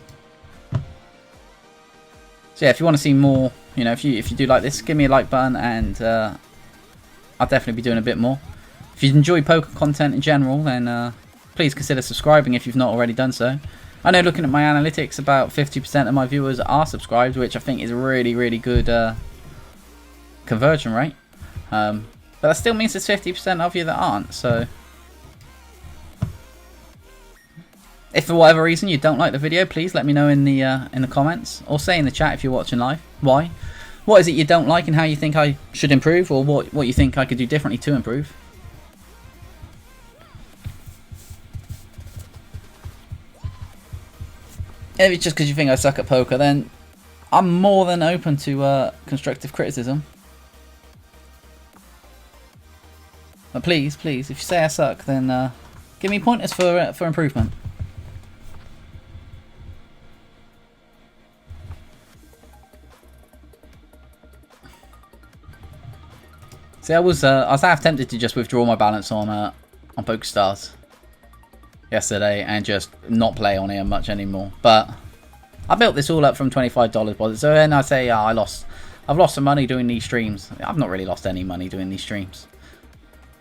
So yeah, if you want to see more, if you do like this, give me a like button, and I'll definitely be doing a bit more. If you enjoy poker content in general, then please consider subscribing if you've not already done so. I know, looking at my analytics, about 50% of my viewers are subscribed, which I think is a really, really good conversion rate. But that still means there's 50% of you that aren't. So if for whatever reason you don't like the video, please let me know in the comments, or say in the chat if you're watching live why. What is it you don't like, and how you think I should improve, or what you think I could do differently to improve. If it's just because you think I suck at poker, then I'm more than open to constructive criticism. But please, if you say I suck, then give me pointers for improvement. See, I was half tempted to just withdraw my balance on PokerStars yesterday and just not play on here much anymore, but I built this all up from $25 deposit. So then I say, I've lost some money doing these streams. I've not really lost any money doing these streams.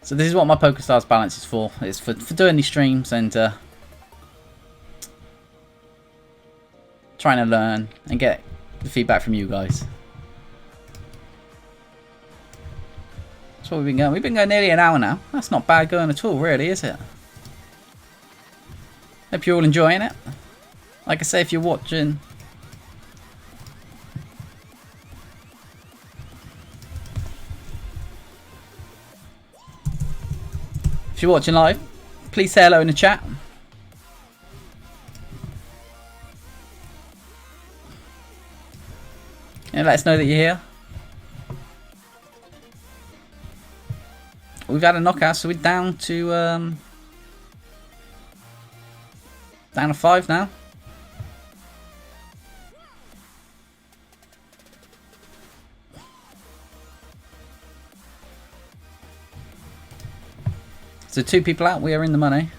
So this is what my PokerStars balance is for. It's for doing these streams and trying to learn and get the feedback from you guys. That's what we've been going. We've been going nearly an hour now. That's not bad going at all, really, is it? Hope you're all enjoying it. Like I say, if you're watching, live, please say hello in the chat. And let us know that you're here. We've had a knockout, so we're down to 5 now. So 2 people out, we are in the money.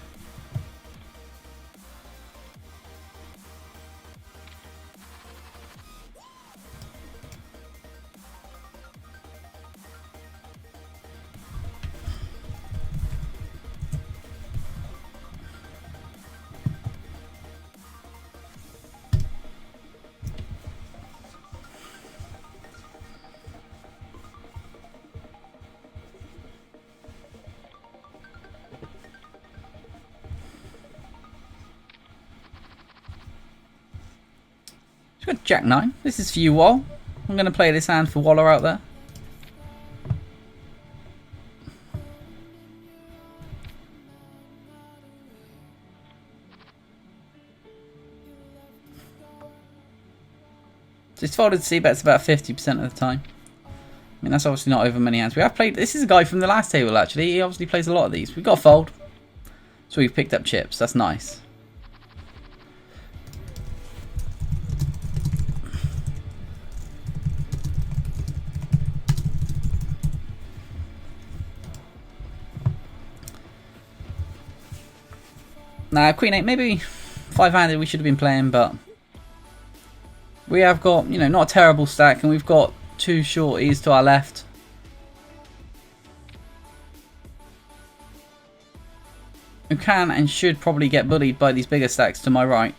Got Jack 9. This is for you, Wall. I'm going to play this hand for Waller out there. So he's folded c-bets about 50% of the time. I mean, that's obviously not over many hands. We have played... This is a guy from the last table, actually. He obviously plays a lot of these. We've got a fold. So we've picked up chips. That's nice. Now, Queen 8, maybe 5-handed we should have been playing, but we have got, you know, not a terrible stack, and we've got 2 shorties to our left. Who can and should probably get bullied by these bigger stacks to my right.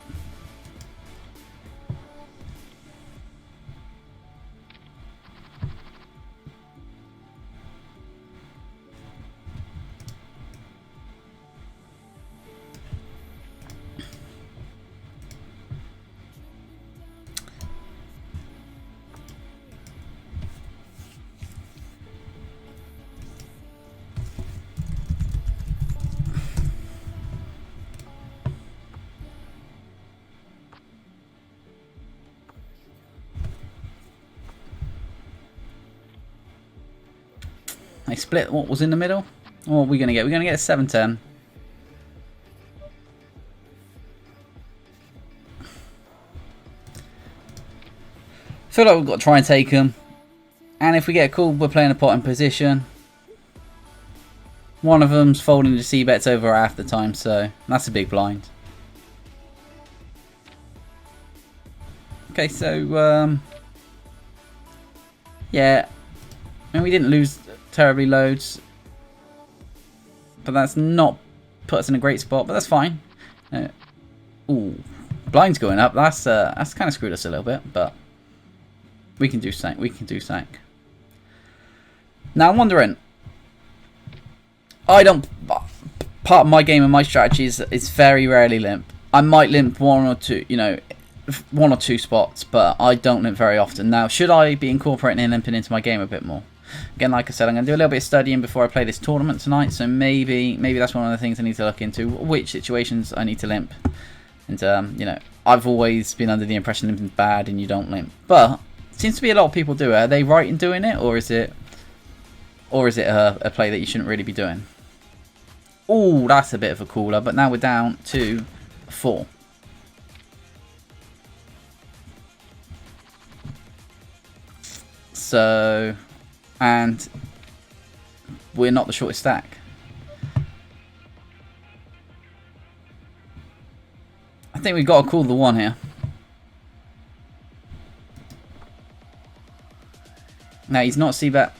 They split what was in the middle. What are we going to get? We're going to get a 7-10. Feel like we've got to try and take them. And if we get a call, we're playing a pot in position. One of them's folding the C-bets over half the time, so that's a big blind. Okay, so yeah, and we didn't lose terribly loads, but that's not put us in a great spot, but that's fine. Ooh, blind's going up. That's kind of screwed us a little bit, but we can do sank. We can do sank. Now I'm wondering, part of my game and my strategy is very rarely limp. I might limp 1 or 2, you know, 1 or 2 spots, but I don't limp very often. Now, should I be incorporating and limping into my game a bit more? Again, like I said, I'm going to do a little bit of studying before I play this tournament tonight, so maybe that's one of the things I need to look into, which situations I need to limp. And, you know, I've always been under the impression limping's bad and you don't limp. But, it seems to be a lot of people do it. Are they right in doing it, or is it a play that you shouldn't really be doing? Ooh, that's a bit of a cooler, but now we're down to 4. So, and we're not the shortest stack. I think we've got to call the 1 here. Now, he's not C-bet,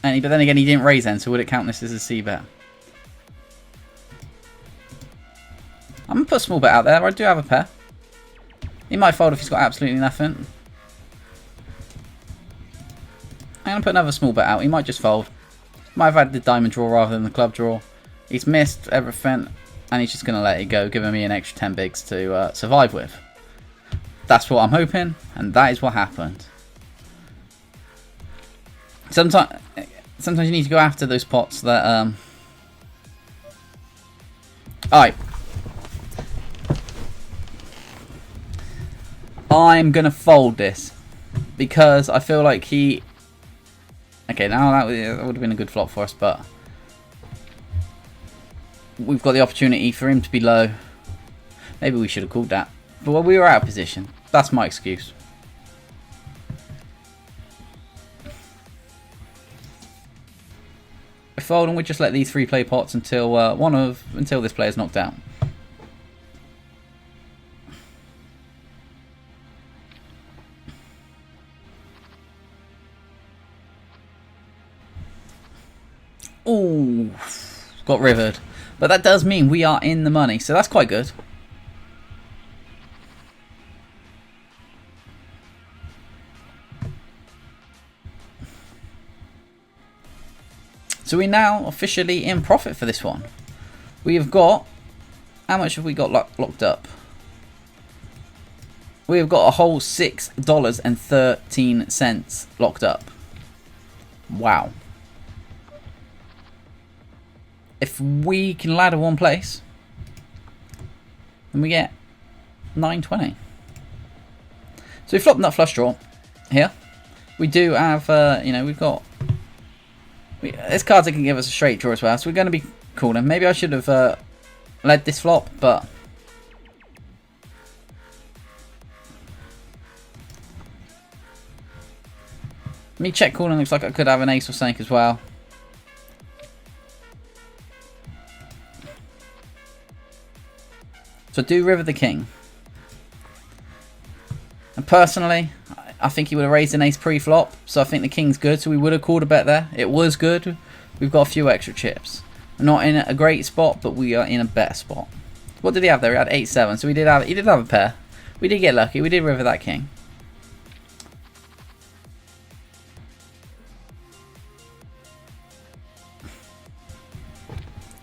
but then again, he didn't raise then, so would it count this as a C-bet? I'm going to put a small bet out there. I do have a pair. He might fold if he's got absolutely nothing. I'm going to put another small bet out. He might just fold. Might have had the diamond draw rather than the club draw. He's missed everything, and he's just going to let it go, giving me an extra 10 bigs to survive with. That's what I'm hoping, and that is what happened. Sometimes you need to go after those pots that... Alright. I'm going to fold this, because I feel like he... Okay, now that would have been a good flop for us, but we've got the opportunity for him to be low. Maybe we should have called that. But we were out of position. That's my excuse. We fold and we just let these 3 play pots until until this player's knocked out. Ooh, got rivered. But that does mean we are in the money, so that's quite good. So we're now officially in profit for this one. We have got... How much have we got locked up? We have got a whole $6.13 locked up. Wow. If we can ladder 1 place, then we get 920. So we flopped that flush draw here. We do have, you know, we've got... There's cards that can give us a straight draw as well, so we're going to be calling. Maybe I should have led this flop, but... Me check calling looks like I could have an ace or something as well. So do river the king. And personally, I think he would have raised an ace pre-flop, so I think the king's good, so we would have called a bet there. It was good. We've got a few extra chips. We're not in a great spot, but we are in a better spot. What did he have there? He had 8-7, so he did have a pair. We did get lucky. We did river that king.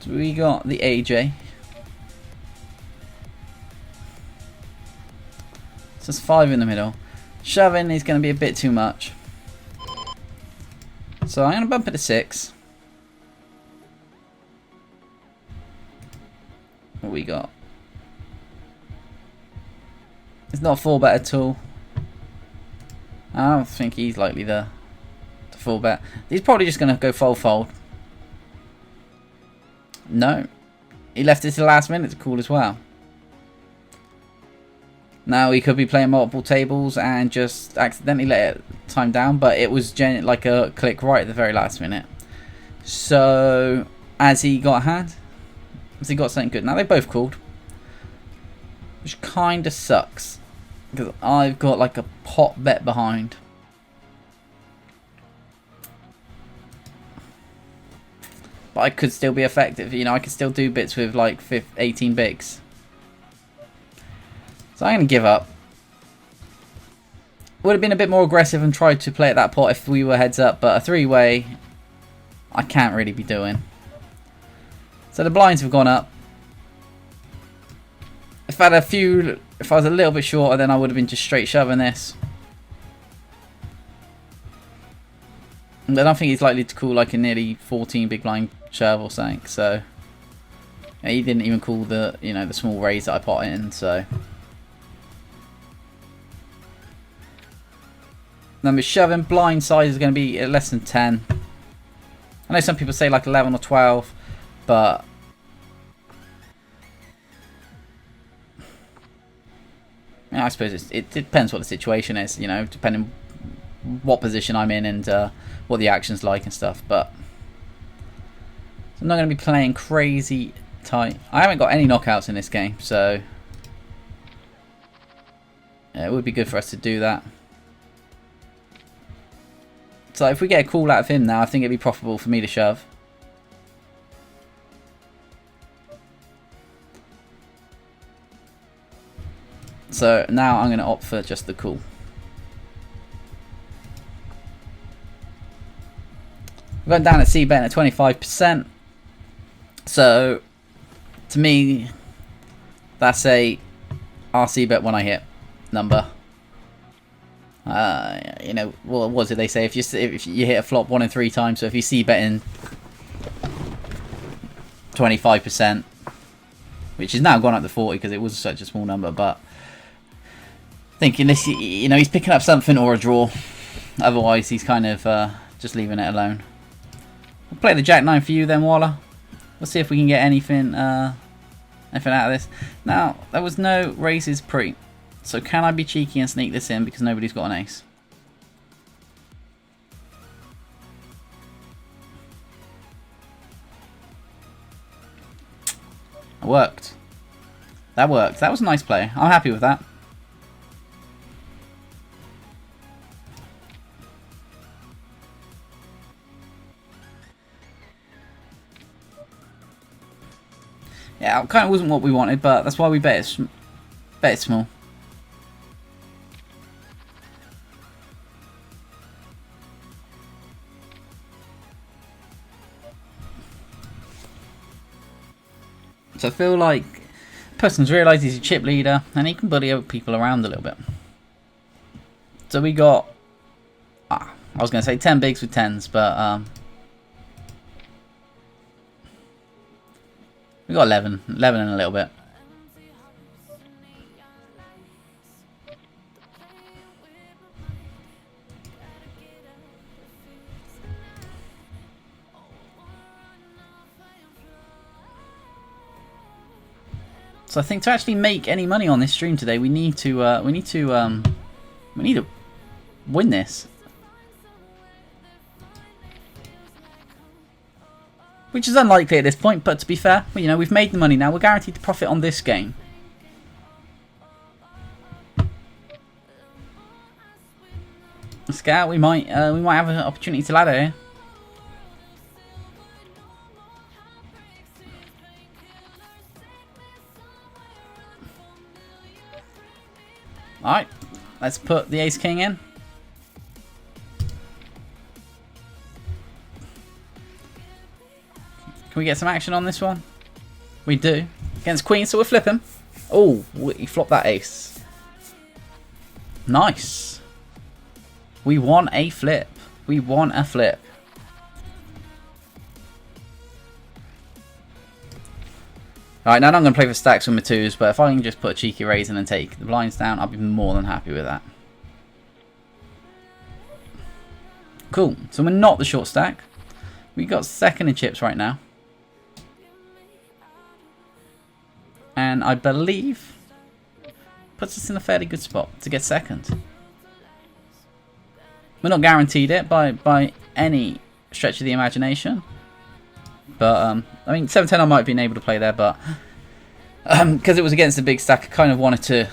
So we got the AJ. So it's 5 in the middle. Shoving is going to be a bit too much. So I'm going to bump it to 6. What we got? It's not a 4-bet at all. I don't think he's likely to 4-bet. He's probably just going to go fold. No. He left it to the last minute to call as well. Now he could be playing multiple tables and just accidentally let it time down, but it was like a click right at the very last minute. So as he got a hand, as he got something good. Now they both called, which kind of sucks because I've got like a pot bet behind. But I could still be effective, you know, I could still do bits with like 18 bigs. So I'm going to give up. Would have been a bit more aggressive and tried to play at that pot if we were heads up, but a 3-way I can't really be doing. So the blinds have gone up. If I was a little bit shorter, then I would have been just straight shoving this. And I don't think he's likely to call like a nearly 14 big blind shove or something, so yeah, he didn't even call the, you know, the small raise that I pot in, so. Then with shoving, blind size is going to be less than 10. I know some people say like 11 or 12, but you know, I suppose it depends what the situation is, you know, depending what position I'm in and what the action's like and stuff. But I'm not going to be playing crazy tight. I haven't got any knockouts in this game, so yeah, it would be good for us to do that. So if we get a call out of him now, I think it'd be profitable for me to shove. So now I'm going to opt for just the call. We're going down at C-bet at 25%. So to me, that's a RC bet when I hit number. You know, what was it they say? If you hit a flop 1 in 3 times, so if you see betting 25%, which is now gone up to 40 because it was such a small number, but thinking this, you know, he's picking up something or a draw. Otherwise, he's kind of just leaving it alone. We'll play the Jack 9 for you then, Waller. We'll see if we can get anything out of this. Now, there was no raises pre. So can I be cheeky and sneak this in because nobody's got an ace? It worked. That worked. That was a nice play. I'm happy with that. Yeah, it kind of wasn't what we wanted, but that's why we bet it small. So I feel like the person's realised he's a chip leader and he can bully other people around a little bit. So we got, I was going to say 10 bigs with 10s, but we got 11 and a little bit. So I think to actually make any money on this stream today, we need to win this, which is unlikely at this point. But to be fair, you know, we've made the money now. We're guaranteed to profit on this game. Scout, we might have an opportunity to ladder here. Alright, let's put the Ace King in. Can we get some action on this one? We do. Against Queen, so we'll flip him. Oh, he flopped that ace. Nice. We want a flip. We want a flip. Alright, now I'm going to play for stacks with my twos, but if I can just put a cheeky raise in and take the blinds down, I'll be more than happy with that. Cool. So we're not the short stack. We got second in chips right now. And I believe puts us in a fairly good spot to get second. We're not guaranteed it by any stretch of the imagination. But, I mean, 7-10 I might have been able to play there, but because it was against a big stack, I kind of wanted to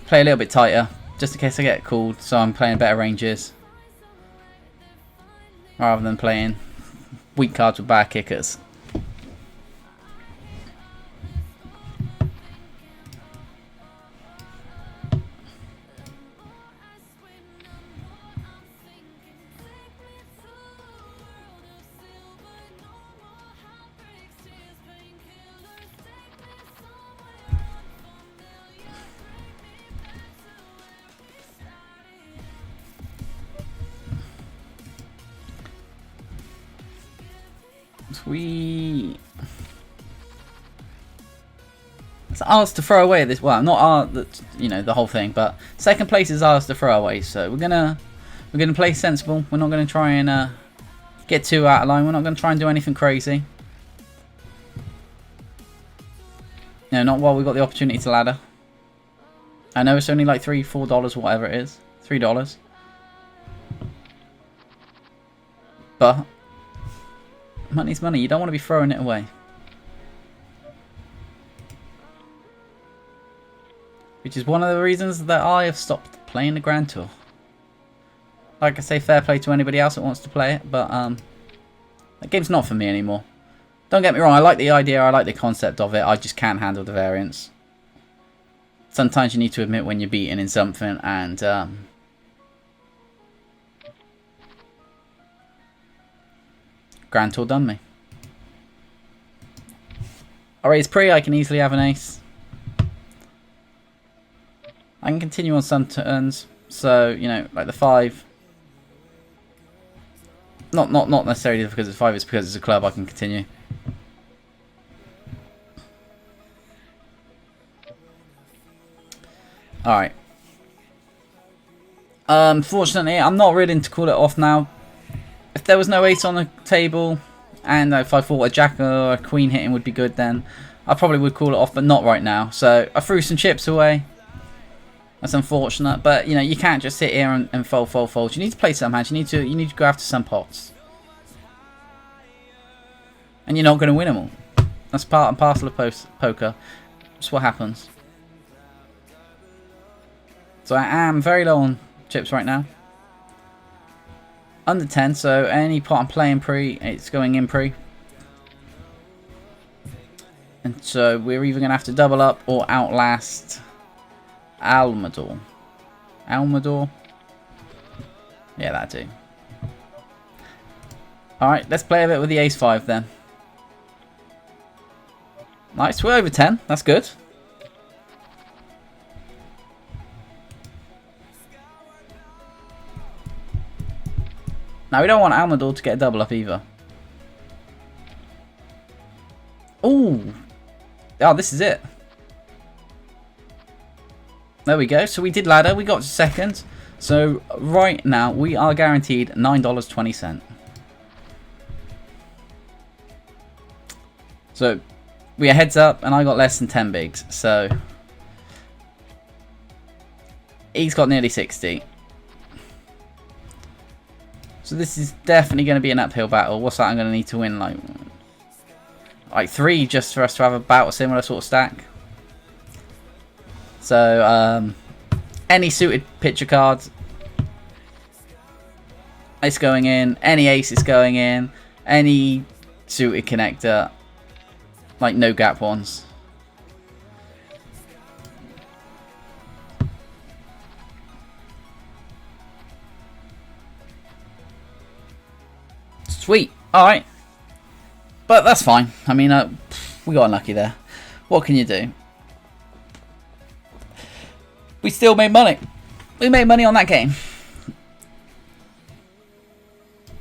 play a little bit tighter, just in case I get called, so I'm playing better ranges. Rather than playing weak cards with bad kickers. It's ours to throw away this. Well, not our, you know, the whole thing, but second place is ours to throw away. So we're gonna play sensible. We're not gonna try and get too out of line. We're not gonna try and do anything crazy. No, not while we've got the opportunity to ladder. I know it's only like $3-4, whatever it is, $3. But money's money. You don't want to be throwing it away. Which is one of the reasons that I have stopped playing the Grand Tour. Like I say, fair play to anybody else that wants to play it, but that game's not for me anymore. Don't get me wrong, I like the idea, I like the concept of it, I just can't handle the variance. Sometimes you need to admit when you're beaten in something, and Grand Tour done me. I raise pre, I can easily have an ace. I can continue on some turns, so, you know, like the 5. Not necessarily because it's 5, it's because it's a club, I can continue. Alright. Fortunately, I'm not willing to call it off now. If there was no ace on the table, and if I thought a jack or a queen hitting would be good, then I probably would call it off, but not right now. So I threw some chips away. That's unfortunate, but you know, you can't just sit here and fold. You need to play some hands. You need to go after some pots, and you're not going to win them all. That's part and parcel of poker. That's what happens. So I am very low on chips right now. Under 10, so any pot I'm playing pre, it's going in pre. And so we're either going to have to double up or outlast Almador. Almador? Yeah, that too. Alright, let's play a bit with the ace-5 then. Nice, we're over 10. That's good. Now, we don't want Almador to get a double up either. Ooh. Oh, this is it. There we go. So we did ladder. We got to second. So right now, we are guaranteed $9.20. So we are heads up, and I got less than 10 bigs. So he's got nearly 60. So this is definitely going to be an uphill battle. What's that? I'm going to need to win like 3 just for us to have about a similar sort of stack. So any suited picture cards it's going in. Any ace is going in. Any suited connector, like no gap ones. Sweet. Alright. But that's fine. I mean, we got unlucky there. What can you do? We still made money. We made money on that game.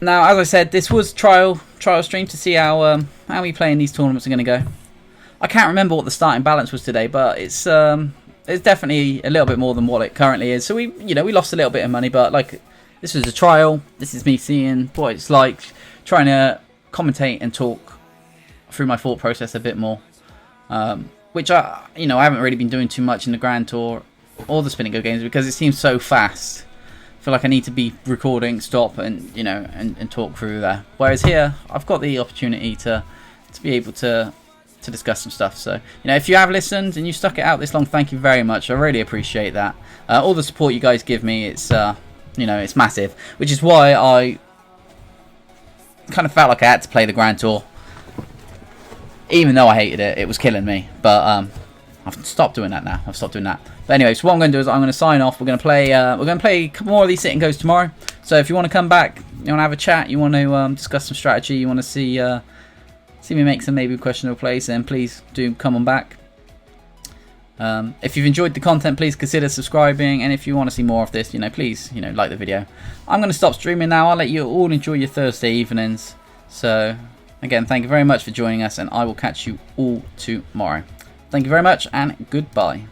Now, as I said, this was trial stream to see how we play in these tournaments are going to go. I can't remember what the starting balance was today, but it's definitely a little bit more than what it currently is. So we lost a little bit of money, but like this was a trial. This is me seeing what it's like, trying to commentate and talk through my thought process a bit more, which I haven't really been doing too much in the Grand Tour or the Spin and Go games because it seems so fast. I feel like I need to be recording, stop, and and talk through there. Whereas here, I've got the opportunity to be able to discuss some stuff. So if you have listened and you stuck it out this long, thank you very much. I really appreciate that. All the support you guys give me, it's it's massive. Which is why I kind of felt like I had to play the Grand Tour, even though I hated it. It was killing me, but I've stopped doing that now. I've stopped doing that. But anyway, so what I'm going to do is I'm going to sign off. We're going to play a couple more of these sit and goes tomorrow. So if you want to come back, you want to have a chat, you want to discuss some strategy, you want to see me make some maybe questionable plays, then please do come on back. If you've enjoyed the content, please consider subscribing, and if you want to see more of this, please like the video. I'm going to stop streaming now. I'll let you all enjoy your Thursday evenings. So again, thank you very much for joining us, and I will catch you all tomorrow. Thank you very much, and goodbye.